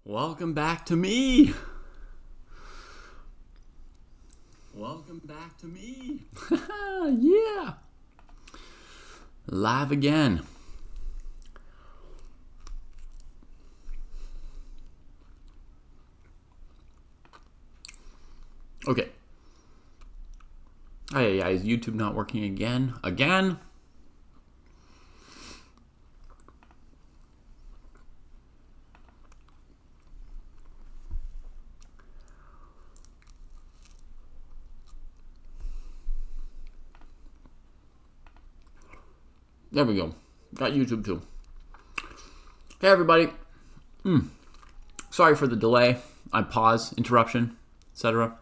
Welcome back to me. Welcome back to me. Yeah. Live again. Okay. Yeah, is YouTube not working again? There we go. Got YouTube too. Hey everybody. Sorry for the delay. I pause, interruption, etc.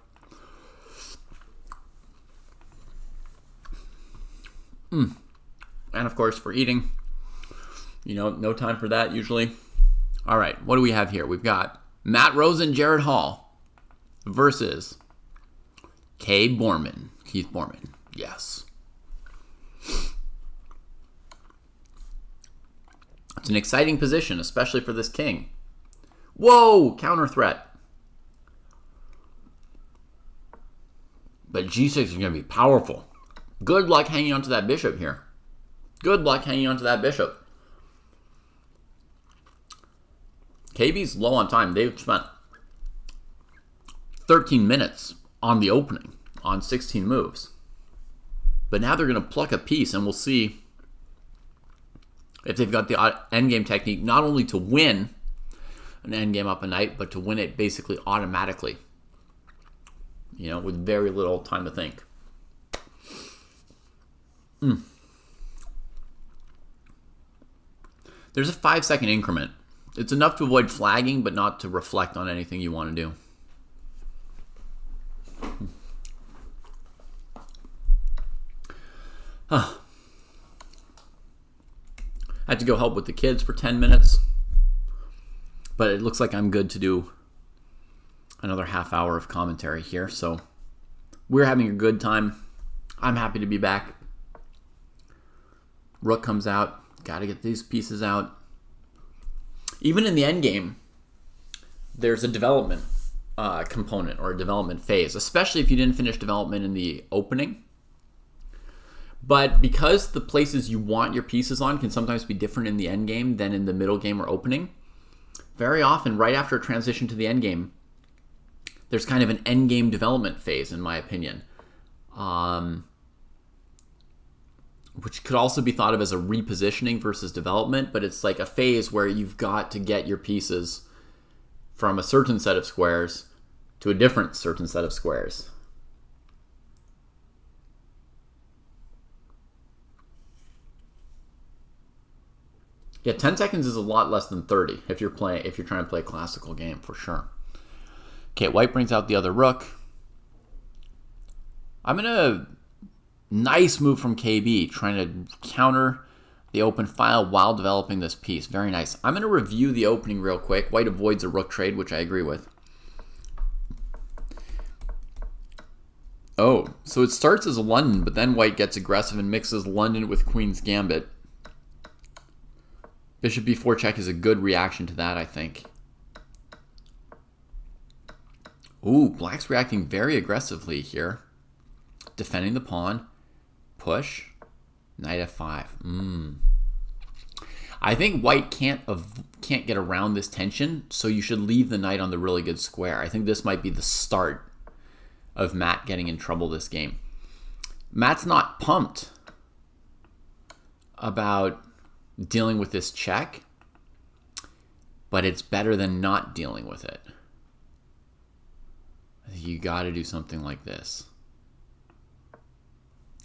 And of course for eating. No time for that usually. All right, what do we have here? We've got Matt Rose and Jared Hall versus Keith Borman. Yes. It's an exciting position, especially for this king. Whoa, counter threat. But g6 is going to be powerful. Good luck hanging onto that bishop here. KB's low on time. They've spent 13 minutes on the opening on 16 moves. But now they're going to pluck a piece, and we'll see if they've got the endgame technique not only to win an endgame up a knight, but to win it basically automatically. With very little time to think. There's a 5-second increment. It's enough to avoid flagging, but not to reflect on anything you want to do. I had to go help with the kids for 10 minutes. But it looks like I'm good to do another half hour of commentary here. So we're having a good time. I'm happy to be back. Rook comes out. Got to get these pieces out. Even in the endgame, there's a development component or a development phase, especially if you didn't finish development in the opening. But because the places you want your pieces on can sometimes be different in the endgame than in the middle game or opening, very often, right after a transition to the endgame, there's kind of an endgame development phase, in my opinion. Which could also be thought of as a repositioning versus development, but it's like a phase where you've got to get your pieces from a certain set of squares to a different certain set of squares. Yeah, 10 seconds is a lot less than 30 if you're trying to play a classical game, for sure. Okay, white brings out the other rook. Nice move from KB, trying to counter the open file while developing this piece. Very nice. I'm going to review the opening real quick. White avoids a rook trade, which I agree with. Oh, so it starts as a London, but then white gets aggressive and mixes London with Queen's Gambit. Bishop b4 check is a good reaction to that, I think. Ooh, black's reacting very aggressively here. Defending the pawn. Push. Knight f5. I think white can't get around this tension, so you should leave the knight on the really good square. I think this might be the start of Matt getting in trouble this game. Matt's not pumped about dealing with this check, but it's better than not dealing with it. You got to do something like this.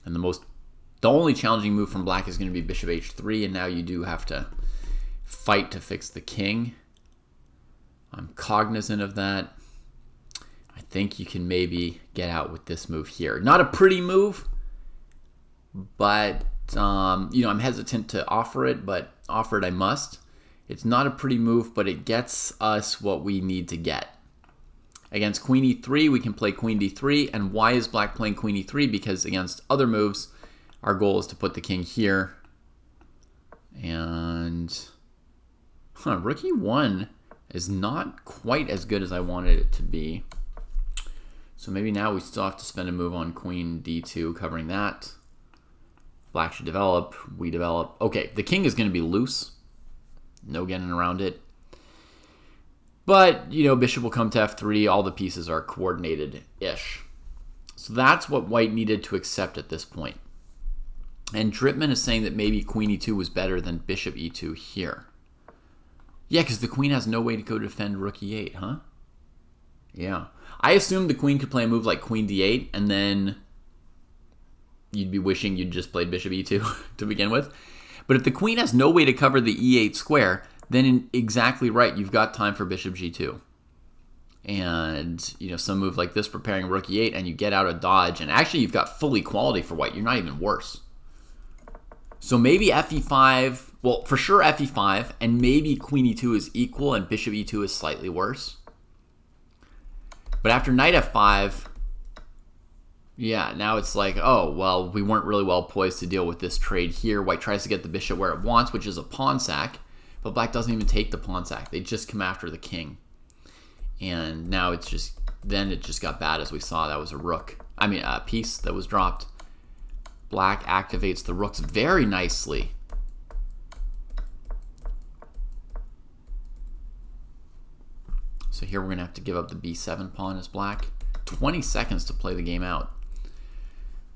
And the only challenging move from black is going to be bishop h3, and now you do have to fight to fix the king. I'm cognizant of that. I think you can maybe get out with this move here. Not a pretty move, but I'm hesitant to offer it, but offer it I must. It's not a pretty move, but it gets us what we need to get. Against queen e3, we can play queen d3. And why is black playing queen e3? Because against other moves, our goal is to put the king here. And rook e1 is not quite as good as I wanted it to be. So maybe now we still have to spend a move on queen d2, covering that. Black should develop. We develop. Okay, the king is going to be loose. No getting around it. But, you know, bishop will come to f3. All the pieces are coordinated-ish. So that's what white needed to accept at this point. And Dripman is saying that maybe queen e2 was better than bishop e2 here. Yeah, because the queen has no way to go defend rook e8, huh? Yeah. I assumed the queen could play a move like queen d8, and then you'd be wishing you'd just played bishop e2 to begin with. But if the queen has no way to cover the e8 square, then exactly right, you've got time for bishop g2. And, you know, some move like this, preparing rook e8, and you get out a dodge, and actually you've got full equality for white. You're not even worse. So maybe fe5, well, for sure fe5, and maybe queen e2 is equal and bishop e2 is slightly worse. But after knight f5, yeah, now it's like, oh, well, we weren't really well poised to deal with this trade here. White tries to get the bishop where it wants, which is a pawn sack, but black doesn't even take the pawn sack. They just come after the king. And now it's just, then it just got bad as we saw. That was a piece that was dropped. Black activates the rooks very nicely. So here we're going to have to give up the b7 pawn as black. 20 seconds to play the game out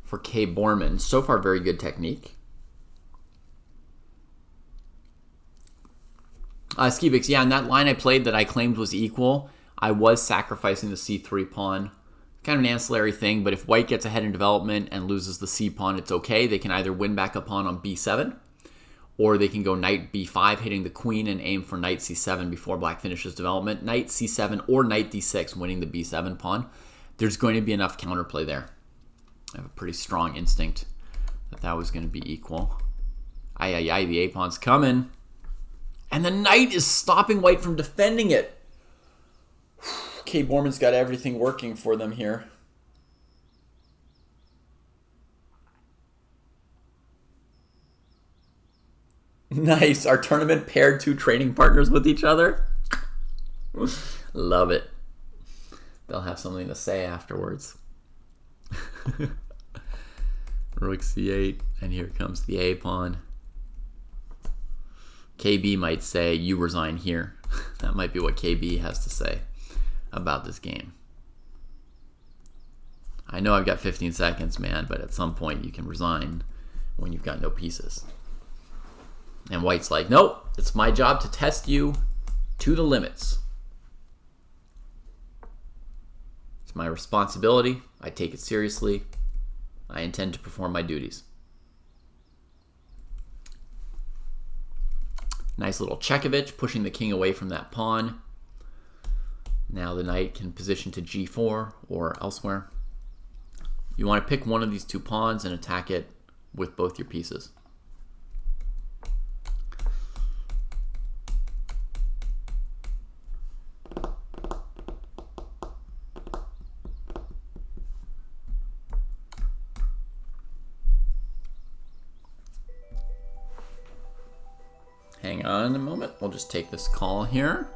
for K. Borman. So far, very good technique. Skibix, yeah, in that line I played that I claimed was equal, I was sacrificing the c3 pawn. Kind of an ancillary thing, but if white gets ahead in development and loses the c pawn, it's okay. They can either win back a pawn on b7, or they can go knight b5, hitting the queen, and aim for knight c7 before black finishes development. Knight c7 or knight d6, winning the b7 pawn. There's going to be enough counterplay there. I have a pretty strong instinct that that was going to be equal. The a pawn's coming. And the knight is stopping white from defending it. K. Borman's got everything working for them here. Nice. Our tournament paired two training partners with each other. Love it. They'll have something to say afterwards. Rook c8, and here comes the a pawn. KB might say, you resign here. That might be what KB has to say about this game. I know I've got 15 seconds, man, but at some point you can resign when you've got no pieces. And white's like, nope, it's my job to test you to the limits. It's my responsibility. I take it seriously. I intend to perform my duties. Nice little Chekovich, pushing the king away from that pawn. Now the knight can position to g4 or elsewhere. You want to pick one of these two pawns and attack it with both your pieces. Hang on a moment, we'll just take this call here.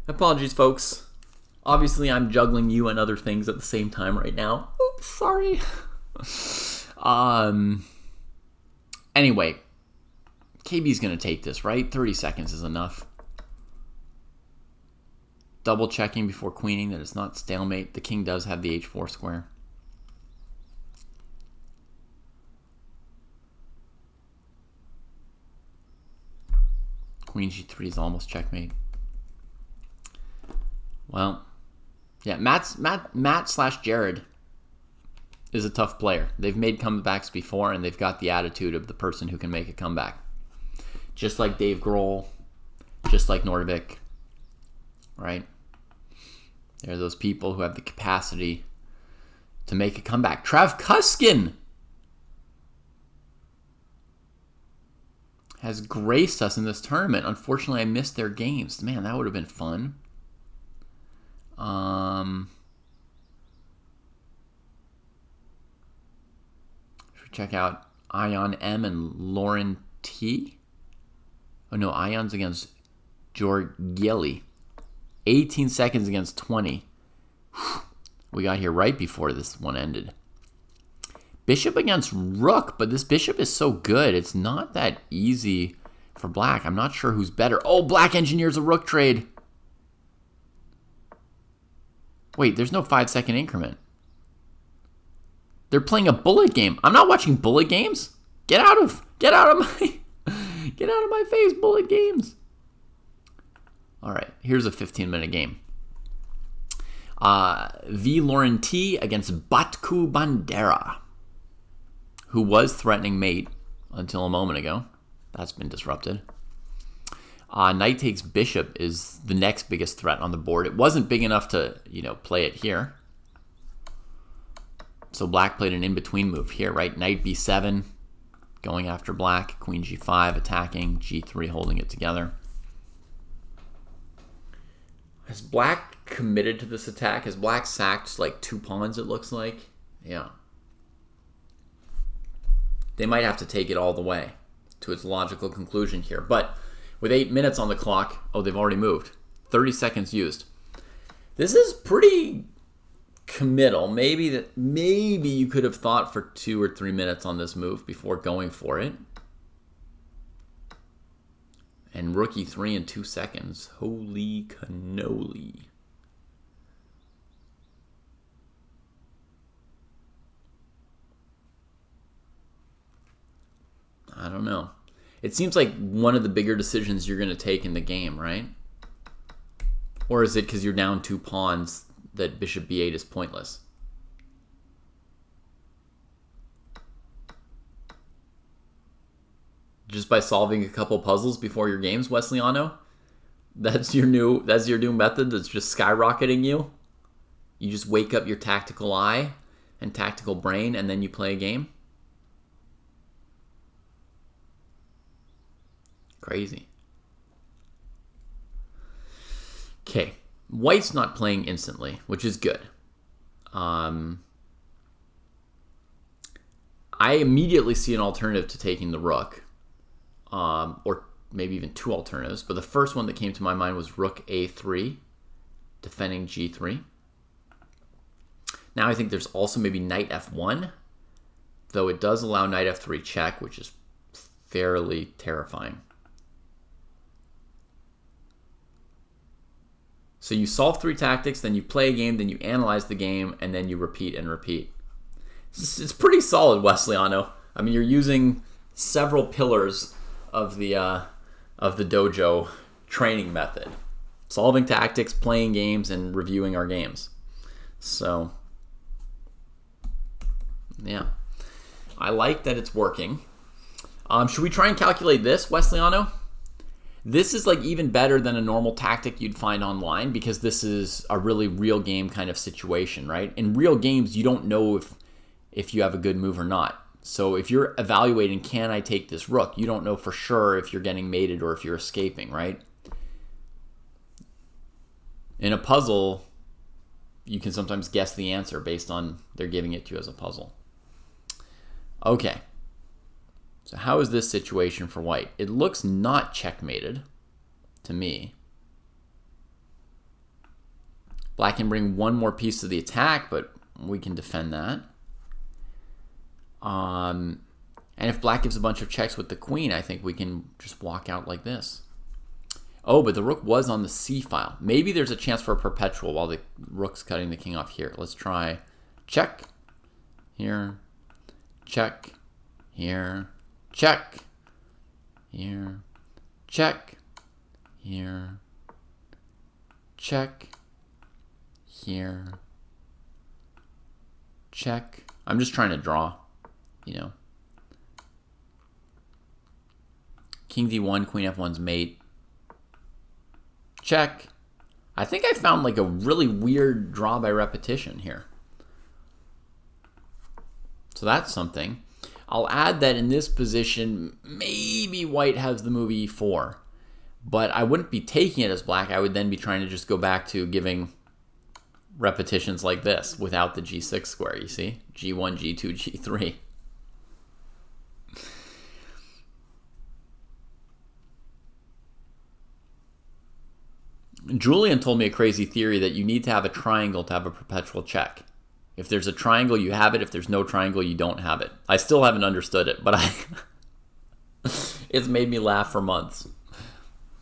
Apologies, folks. Obviously, I'm juggling you and other things at the same time right now. Oops, sorry. Anyway, KB's going to take this, right? 30 seconds is enough. Double checking before queening that it's not stalemate. The king does have the h4 square. Queen g3 is almost checkmate. Well, yeah, Matt/Jared is a tough player. They've made comebacks before, and they've got the attitude of the person who can make a comeback. Just like Dave Grohl, just like Nordvik, right? There are those people who have the capacity to make a comeback. Trav Kuskin has graced us in this tournament. Unfortunately, I missed their games. Man, that would have been fun. Should we check out Ion M and Lauren T? Oh no, Ion's against Georgieli. 18 seconds against 20. We got here right before this one ended. Bishop against Rook, but this bishop is so good. It's not that easy for Black. I'm not sure who's better. Oh, Black engineers a Rook trade. Wait, there's no 5-second increment. They're playing a bullet game. I'm not watching bullet games. Get out of my face, bullet games. All right, here's a 15-minute game. V. Lauren T against Batku Bandera, who was threatening mate until a moment ago. That's been disrupted. Knight takes bishop is the next biggest threat on the board. It wasn't big enough to, play it here. So Black played an in-between move here, right? Knight b7, going after Black. Queen g5, attacking. g3, holding it together. Has Black committed to this attack? Has Black sacked like 2 pawns, it looks like? Yeah. They might have to take it all the way to its logical conclusion here. But with 8 minutes on the clock, oh, they've already moved. 30 seconds used. This is pretty committal. Maybe you could have thought for 2 or 3 minutes on this move before going for it. And Rook e3 in 2 seconds. Holy cannoli. I don't know. It seems like one of the bigger decisions you're going to take in the game, right? Or is it because you're down 2 pawns that bishop b8 is pointless? Just by solving a couple puzzles before your games, Wesleyano? That's your new method that's just skyrocketing you? You just wake up your tactical eye and tactical brain and then you play a game? Crazy. Okay, White's not playing instantly, which is good. I immediately see an alternative to taking the Rook, or maybe even 2 alternatives. But the first one that came to my mind was Rook a3, defending g3. Now I think there's also maybe Knight f1, though it does allow Knight f3 check, which is fairly terrifying. So you solve 3 tactics, then you play a game, then you analyze the game, and then you repeat and repeat. It's pretty solid, Wesleyano. I mean, you're using several pillars of the dojo training method. Solving tactics, playing games, and reviewing our games. So, yeah. I like that it's working. Should we try and calculate this, Wesleyano? This is like even better than a normal tactic you'd find online because this is a really real game kind of situation, right? In real games, you don't know if you have a good move or not. So if you're evaluating, can I take this rook? You don't know for sure if you're getting mated or if you're escaping, right? In a puzzle, you can sometimes guess the answer based on they're giving it to you as a puzzle. Okay. So how is this situation for white? It looks not checkmated to me. Black can bring one more piece to the attack, but we can defend that. And if black gives a bunch of checks with the queen, I think we can just walk out like this. Oh, but the rook was on the c file. Maybe there's a chance for a perpetual while the rook's cutting the king off here. Let's try check here, check here, check here, check here, check here, check. I'm just trying to draw, you know. King d1, queen f1's mate. Check. I think I found like a really weird draw by repetition here. So that's something. I'll add that in this position, maybe white has the move e4. But I wouldn't be taking it as black. I would then be trying to just go back to giving repetitions like this without the g6 square, you see? g1, g2, g3. Julian told me a crazy theory that you need to have a triangle to have a perpetual check. If there's a triangle, you have it. If there's no triangle, you don't have it. I still haven't understood it, but it's made me laugh for months.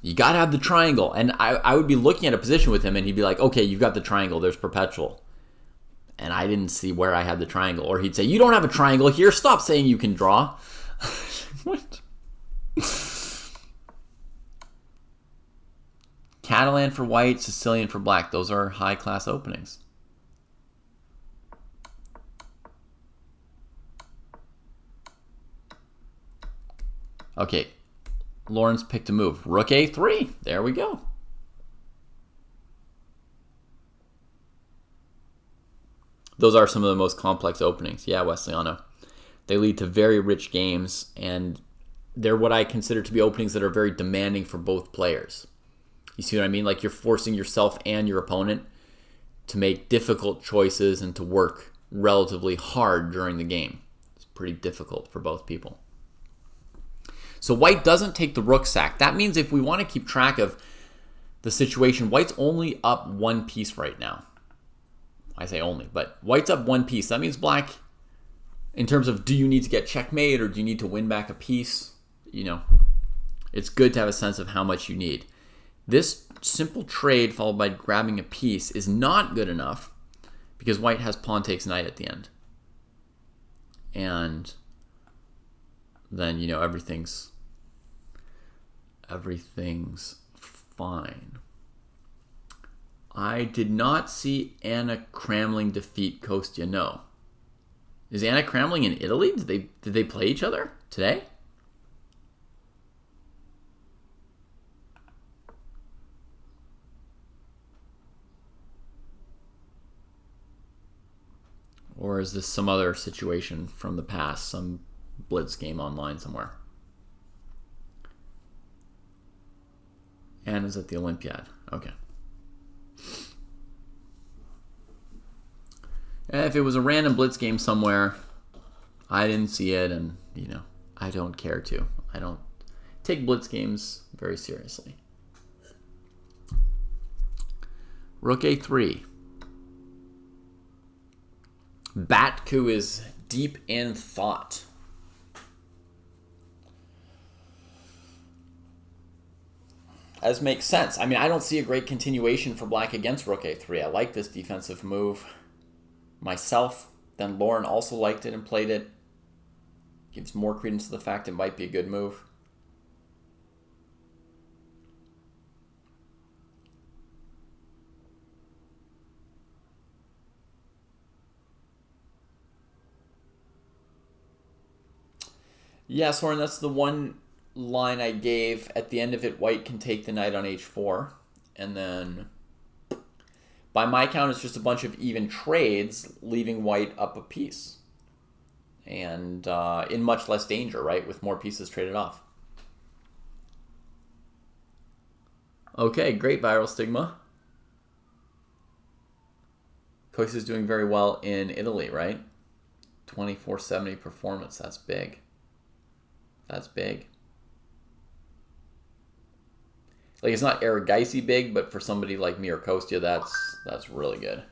You got to have the triangle. And I would be looking at a position with him, and he'd be like, okay, you've got the triangle. There's perpetual. And I didn't see where I had the triangle. Or he'd say, you don't have a triangle here. Stop saying you can draw. What? Catalan for white, Sicilian for black. Those are high-class openings. Okay, Lawrence picked a move. Rook a3. There we go. Those are some of the most complex openings. Yeah, Wesleyano. They lead to very rich games, and they're what I consider to be openings that are very demanding for both players. You see what I mean? Like you're forcing yourself and your opponent to make difficult choices and to work relatively hard during the game. It's pretty difficult for both people. So white doesn't take the rook sack. That means if we want to keep track of the situation, white's only up one piece right now. I say only, but white's up one piece. That means black, in terms of do you need to get checkmate or do you need to win back a piece, you know, it's good to have a sense of how much you need. This simple trade followed by grabbing a piece is not good enough because white has pawn takes knight at the end. And then, you know, everything's fine. I did not see Anna Kramling defeat Kostya. No. Is Anna Kramling in Italy? Did they play each other today? Or is this some other situation from the past, some blitz game online somewhere? Anna's at the Olympiad. Okay. If it was a random blitz game somewhere, I didn't see it, and, you know, I don't care to. I don't take blitz games very seriously. Rook a3. Batku is deep in thought. As makes sense. I mean, I don't see a great continuation for black against rook a3. I like this defensive move myself. Then Lauren also liked it and played it. Gives more credence to the fact it might be a good move. Yeah, Soren, that's the one line I gave. At the end of it, white can take the knight on h4. And then, by my count, it's just a bunch of even trades, leaving white up a piece. And in much less danger, right? With more pieces traded off. Okay, great viral stigma. Kostya is doing very well in Italy, right? 2470 performance, that's big. That's big. Like, it's not Aragaisi big, but for somebody like me or Kostya, that's really good.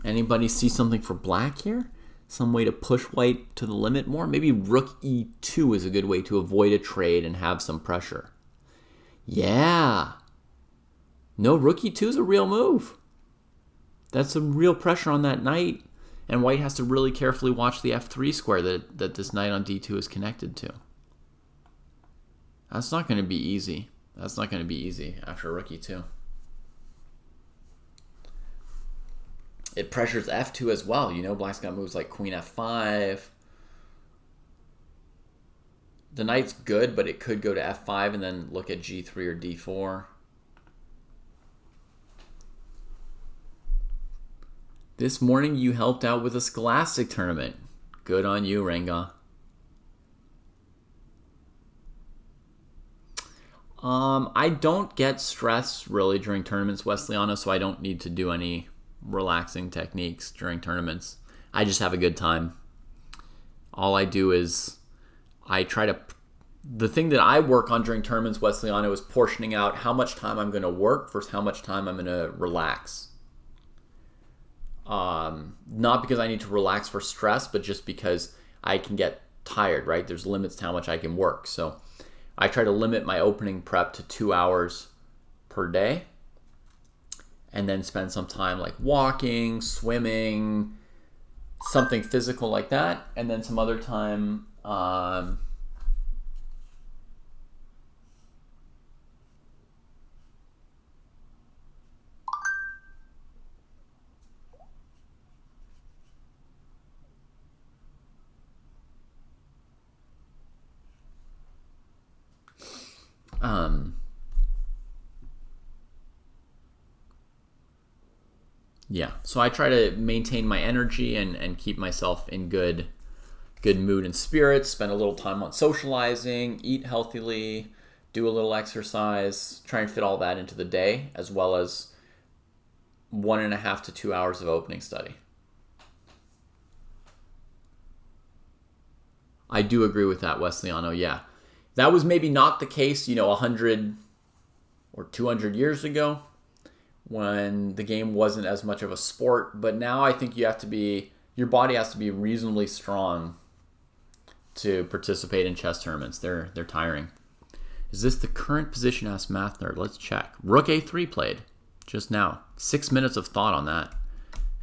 Anybody see something for black here? Some way to push white to the limit more? Maybe rook e2 is a good way to avoid a trade and have some pressure. Yeah. No, rook e2 is a real move. That's some real pressure on that knight. And white has to really carefully watch the f3 square that this knight on d2 is connected to. That's not going to be easy. That's not going to be easy after rook e2. It pressures f2 as well. You know, black's got moves like queen f5. The knight's good, but it could go to f5 and then look at g3 or d4. This morning you helped out with a Scholastic tournament. Good on you, Renga. I don't get stressed really during tournaments, Wesleyana, so I don't need to do any relaxing techniques during tournaments. I just have a good time. All I do is the thing that I work on during tournaments, Wesleyana, is portioning out how much time I'm going to work versus how much time I'm going to relax. Not because I need to relax for stress, but just because I can get tired, right? There's limits to how much I can work. So I try to limit my opening prep to 2 hours per day and then spend some time like walking, swimming, something physical like that, and then some other time yeah, so I try to maintain my energy and keep myself in good mood and spirits, spend a little time on socializing, eat healthily, do a little exercise, try and fit all that into the day, as well as 1.5 to 2 hours of opening study. I do agree with that, Wesleyano, yeah. That was maybe not the case, 100 or 200 years ago when the game wasn't as much of a sport. But now I think your body has to be reasonably strong to participate in chess tournaments. They're tiring. Is this the current position? Asked Math Nerd. Let's check. Rook a3 played just now. 6 minutes of thought on that.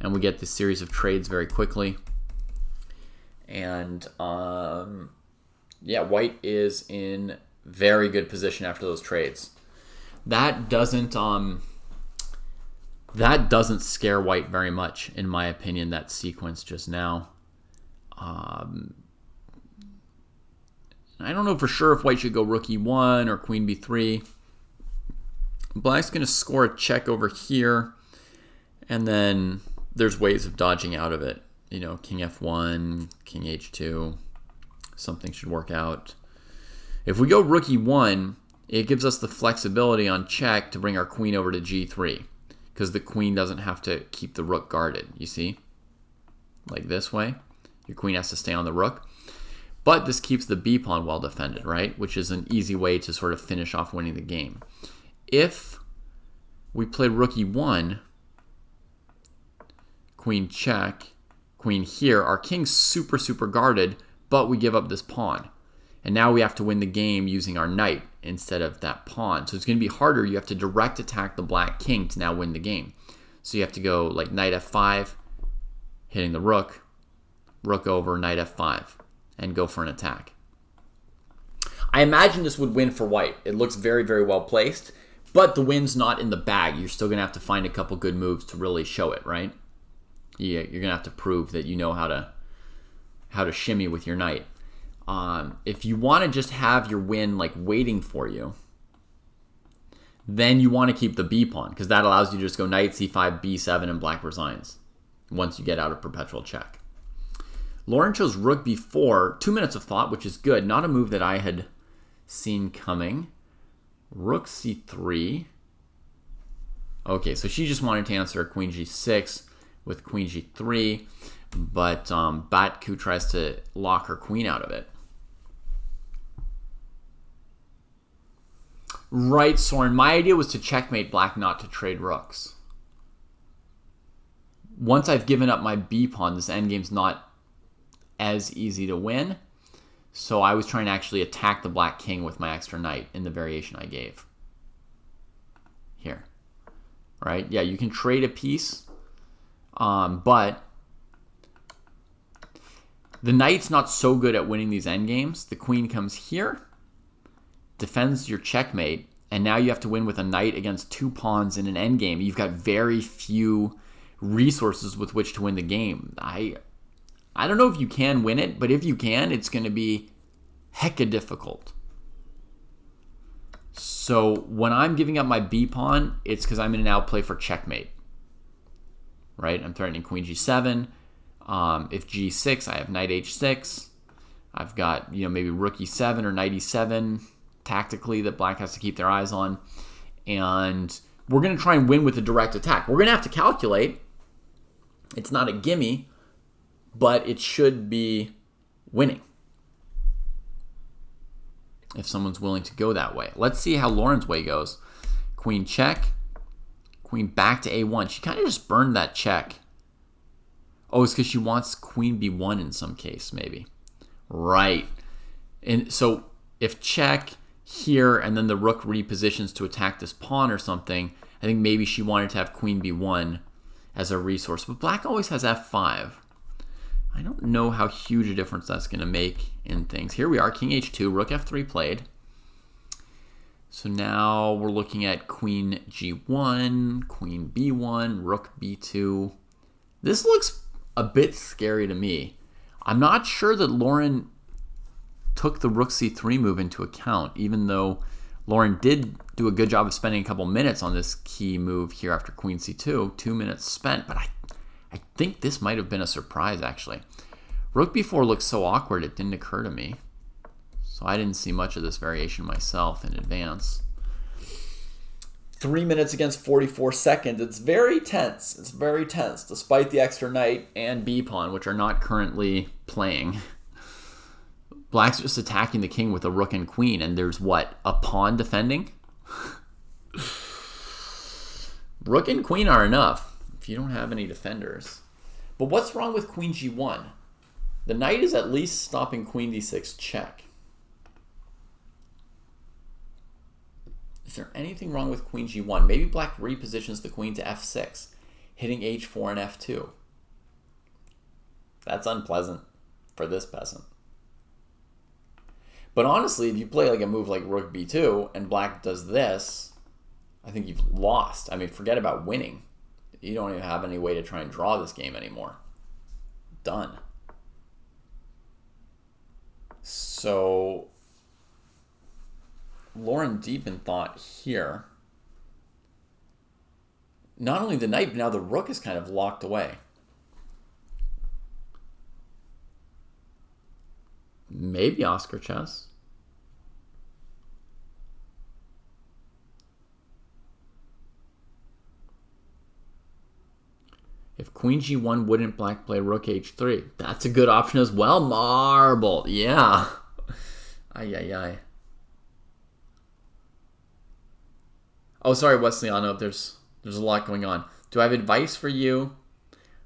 And we get this series of trades very quickly. And yeah, white is in very good position after those trades. That doesn't scare white very much, in my opinion, that sequence just now. I don't know for sure if white should go rook e1 or queen b3. Black's going to score a check over here, and then there's ways of dodging out of it. King f1, king h2, something should work out. If we go rook e1, it gives us the flexibility on check to bring our queen over to g3, because the queen doesn't have to keep the rook guarded, you see? Like this way. Your queen has to stay on the rook. But this keeps the b pawn well defended, right? Which is an easy way to sort of finish off winning the game. If we play rook e1, queen check, queen here, our king's super, super guarded, but we give up this pawn. And now we have to win the game using our knight instead of that pawn. So it's going to be harder. You have to direct attack the black king to now win the game. So you have to go like knight f5, hitting the rook, rook over, knight f5, and go for an attack. I imagine this would win for white. It looks very, very well placed, but the win's not in the bag. You're still going to have to find a couple good moves to really show it, right? Yeah, you're going to have to prove that you know how to shimmy with your knight. If you want to just have your win like waiting for you, then you want to keep the b pawn, because that allows you to just go knight c5, b7, and black resigns once you get out of perpetual check. Lauren chose rook b4, 2 minutes of thought, which is good. Not a move that I had seen coming. Rook c3. Okay, so she just wanted to answer queen g6 with queen g3, but Batku tries to lock her queen out of it. Right, Soren. My idea was to checkmate black, not to trade rooks. once I've given up my b pawn, this endgame's not as easy to win. So I was trying to actually attack the black king with my extra knight in the variation I gave. Here. Right? Yeah, you can trade a piece, but the knight's not so good at winning these endgames. The queen comes here, defends your checkmate, and now you have to win with a knight against 2 pawns in an endgame. You've got very few resources with which to win the game. I don't know if you can win it, but if you can, it's going to be hecka difficult. So when I'm giving up my b pawn, it's because I'm in an outplay for checkmate. Right? I'm threatening queen g7. If g6, I have knight h6. I've got, maybe rook e7 or knight e7 tactically that black has to keep their eyes on. And we're going to try and win with a direct attack. We're going to have to calculate. It's not a gimme, but it should be winning if someone's willing to go that way. Let's see how Lauren's way goes. Queen check. Queen back to a1. She kind of just burned that check. Oh, it's because she wants queen b1 in some case, maybe. Right. And so if check here and then the rook repositions to attack this pawn or something, I think maybe she wanted to have queen b1 as a resource. But black always has f5. I don't know how huge a difference that's going to make in things. Here we are, king h2, rook f3 played. So now we're looking at queen g1, queen b1, rook b2. This looks a bit scary to me. I'm not sure that Lauren took the rook c3 move into account, even though Lauren did do a good job of spending a couple minutes on this key move here after queen c2. 2 minutes spent, but I think this might have been a surprise, actually. Rook b4 looks so awkward, it didn't occur to me. So I didn't see much of this variation myself in advance. 3 minutes against 44 seconds. It's very tense. It's very tense, despite the extra knight and b-pawn, which are not currently playing. Black's just attacking the king with a rook and queen, and there's what? A pawn defending? Rook and queen are enough if you don't have any defenders. But what's wrong with queen g1? The knight is at least stopping queen d6 check. Is there anything wrong with queen g1? Maybe black repositions the queen to f6, hitting h4 and f2. That's unpleasant for this peasant. But honestly, if you play like a move like rook b2 and black does this, I think you've lost. I mean, forget about winning. You don't even have any way to try and draw this game anymore. Done. So Lauren deep in thought here. Not only the knight, but now the rook is kind of locked away. Maybe Oscar chess. If queen g1, wouldn't black play rook h3? That's a good option as well. Marble. Yeah. Ay, ay, ay. Oh, sorry, Wesley. I know there's a lot going on. Do I have advice for you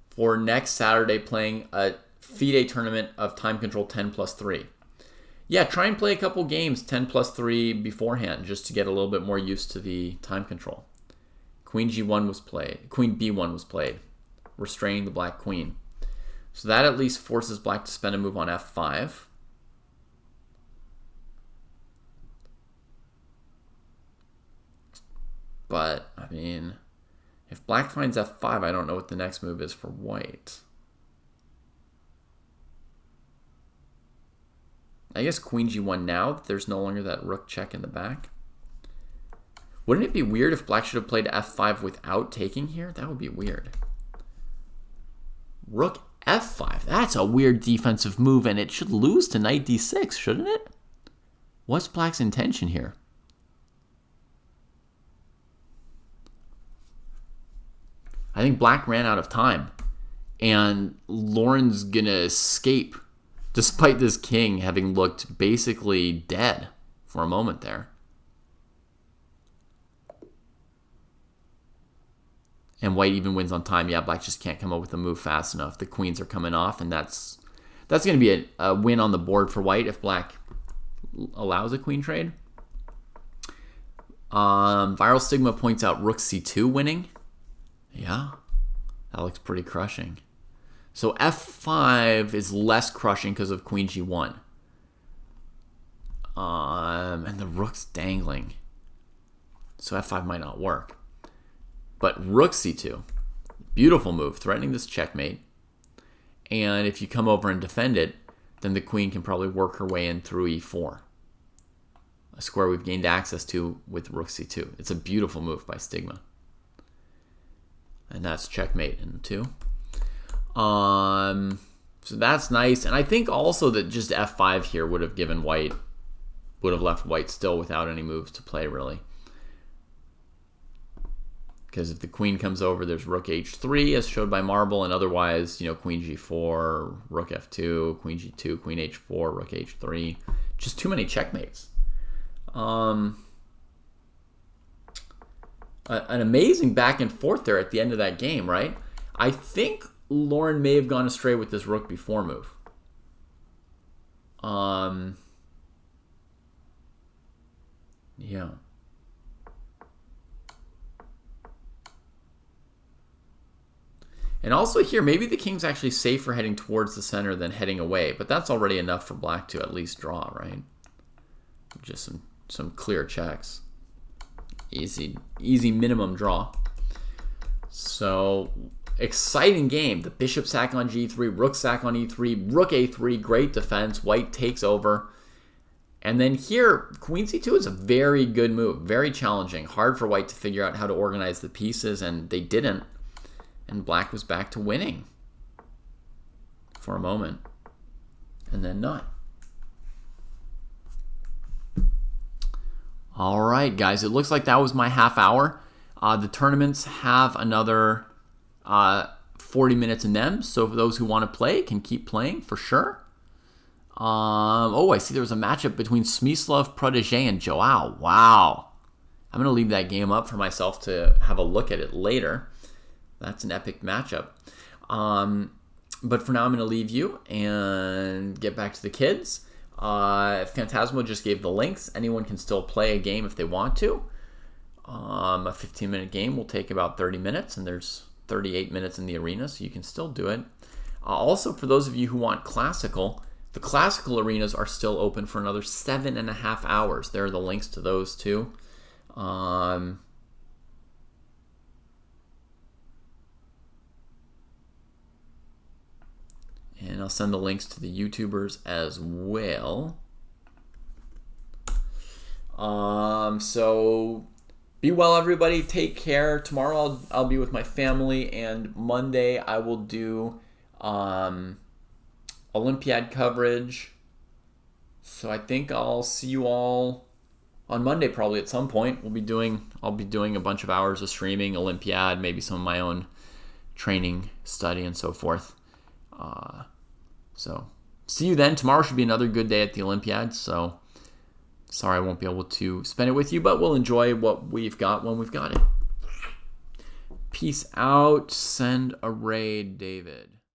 for next Saturday playing a FIDE tournament of time control 10+3? Yeah, try and play a couple games 10+3 beforehand just to get a little bit more used to the time control. Queen g1 was played. Queen b1 was played, restraining the black queen. So that at least forces black to spend a move on f5. But, I mean, if black finds f5, I don't know what the next move is for white. I guess queen g1 now, that there's no longer that rook check in the back. Wouldn't it be weird if black should have played f5 without taking here? That would be weird. Rook f5. That's a weird defensive move, and it should lose to knight d6, shouldn't it? What's black's intention here? I think black ran out of time, and Lauren's gonna escape despite this king having looked basically dead for a moment there. And white even wins on time. Yeah, black just can't come up with a move fast enough. The queens are coming off, and that's going to be a win on the board for white if black allows a queen trade. Viral Stigma points out rook c2 winning. Yeah, that looks pretty crushing. So f5 is less crushing because of queen g1. And the rook's dangling. So f5 might not work. But rook c2, beautiful move, threatening this checkmate. And if you come over and defend it, then the queen can probably work her way in through e4. A square we've gained access to with rook c2. It's a beautiful move by Stigma. And that's checkmate in 2. So that's nice. And I think also that just f5 here would have left white still without any moves to play, really. Because if the queen comes over, there's rook h3 as showed by Marble, and otherwise, queen g4, rook f2, queen g2, queen h4, rook h3. Just too many checkmates. An amazing back and forth there at the end of that game, right? I think Lauren may have gone astray with this rook b4 move. Yeah. And also here, maybe the king's actually safer heading towards the center than heading away, but that's already enough for black to at least draw, right? Just some clear checks. Easy minimum draw. So, exciting game. The bishop sack on g3, rook sack on e3, rook a3, great defense. White takes over. And then here, queen c2 is a very good move, very challenging. Hard for white to figure out how to organize the pieces, and they didn't. And black was back to winning for a moment, and then not. All right, guys, it looks like that was my half hour. The tournaments have another 40 minutes in them, so for those who want to play can keep playing for sure. I see there was a matchup between Smyslov Protégé and Joao. Wow. I'm going to leave that game up for myself to have a look at it later. That's an epic matchup. But for now, I'm going to leave you and get back to the kids. Phantasmo just gave the links. Anyone can still play a game if they want to. A 15-minute game will take about 30 minutes, and there's 38 minutes in the arena, so you can still do it. Also, for those of you who want classical, the classical arenas are still open for another 7.5 hours. There are the links to those too. And I'll send the links to the YouTubers as well. So be well, everybody. Take care. Tomorrow I'll be with my family, and Monday I will do Olympiad coverage. So I think I'll see you all on Monday probably at some point. I'll be doing a bunch of hours of streaming, Olympiad, maybe some of my own training, study, and so forth. So see you then. Tomorrow should be another good day at the Olympiad. So sorry I won't be able to spend it with you, but we'll enjoy what we've got when we've got it. Peace out. Send a raid, David.